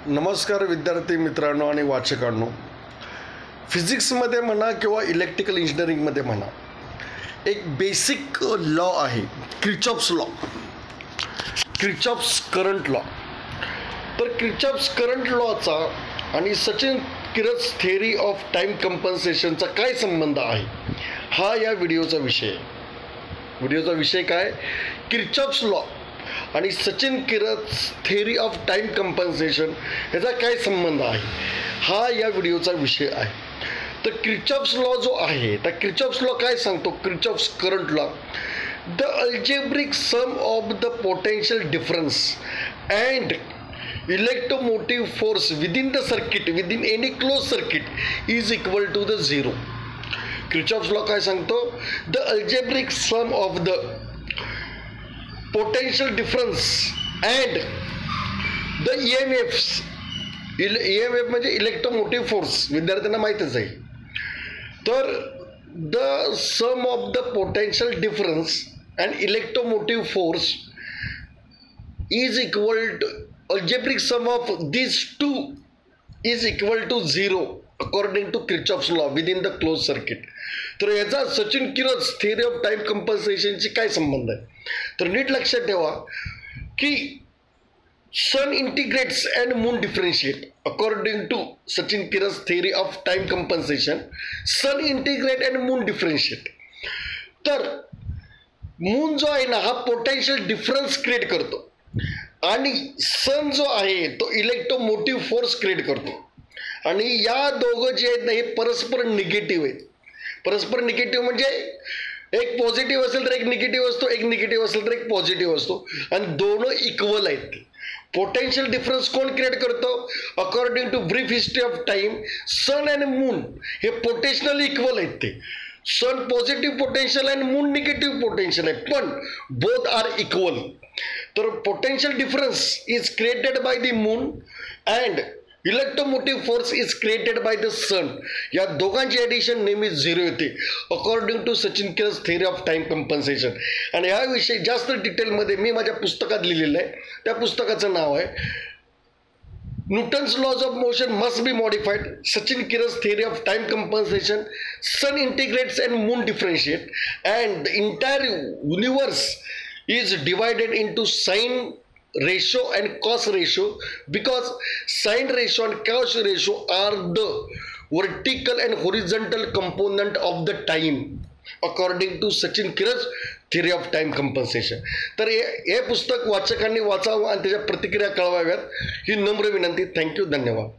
नमस्कार विद्यार्थी मित्रांनो आणि वाचकांनो. फिजिक्समध्ये म्हणा किंवा इलेक्ट्रिकल इंजिनिअरिंगमध्ये म्हणा, एक बेसिक लॉ आहे Kirchhoff's law, Kirchhoff's current law. तर किर्चॉफ्स करंट लॉचा आणि Sachin Kirch theory of time कंपन्सेशनचा काय संबंध आहे, हा या व्हिडिओचा विषय आहे. व्हिडिओचा विषय काय, किर्चॉफ्स लॉ आणि Sachin Kirch theory of time compensation ह्याचा काय संबंध आहे, हा या व्हिडिओचा विषय आहे. तर किर्चॉफ्स लॉ जो आहे, तर किर्चॉफ्स लॉ काय सांगतो, Kirchhoff's current law, the algebraic sum of the potential difference and electromotive force within the circuit within any close circuit is equal to the zero. Kirchhoff's law काय सांगतो, the algebraic sum of the potential difference and the EMFs, EMF म्हणजे electromotive force, विद्यार्थ्यांना माहीतच आहे. तर the sum of the potential difference and electromotive force is equal to algebraic sum of this two is equal to zero according to Kirchhoff's law within the closed circuit. तर याचा Sachin Kirch theory of time कंपन्सेशनची काय संबंध आहे, तर नीट लक्षात ठेवा की sun integrates and moon differentiate according to Sachin Kirch theory of time compensation. Sun integrate and moon differentiate. तर मून जो आहे ना, हा पोटेन्शियल डिफरन्स क्रिएट करतो आणि सन जो आहे तो इलेक्ट्रोमोटिव्ह फोर्स क्रिएट करतो. आणि या दोघं जे आहेत ना, हे परस्पर निगेटिव्ह आहेत. परस्पर निगेटिव्ह म्हणजे एक पॉझिटिव्ह असेल तर एक निगेटिव्ह असतो, एक निगेटिव्ह असेल तर एक पॉझिटिव्ह असतो, आणि दोन इक्वल आहेत. पोटेन्शियल डिफरन्स कोण क्रिएट करतो, according to brief history of time sun and moon हे पोटेन्शियली इक्वल आहेत. ते सन पॉझिटिव्ह पोटेन्शियल आणि मून निगेटिव्ह पोटेन्शियल आहे, पण बोथ आर इक्वल. तर potential difference is created by the moon and electromotive force is created by the sun. या दोघांची addition नेहमी झिरो येते according to Sachin Kirch theory of time compensation. आणि ह्याविषयी जास्त डिटेलमध्ये मी माझ्या पुस्तकात लिहिलेलं आहे. त्या पुस्तकाचं नाव आहे Newton's laws of motion must be modified, Sachin Kirch theory of time compensation, sun integrates and moon differentiate and the entire universe is divided into sine ratio and cos ratio because sine ratio and cos ratio are the vertical and horizontal component of the time according to Sachin Kirach theory of time compensation. तर हे पुस्तक वाचकांनी वाचावं आणि त्याच्या प्रतिक्रिया कळवाव्यात ही नम्र विनंती. थँक्यू, धन्यवाद.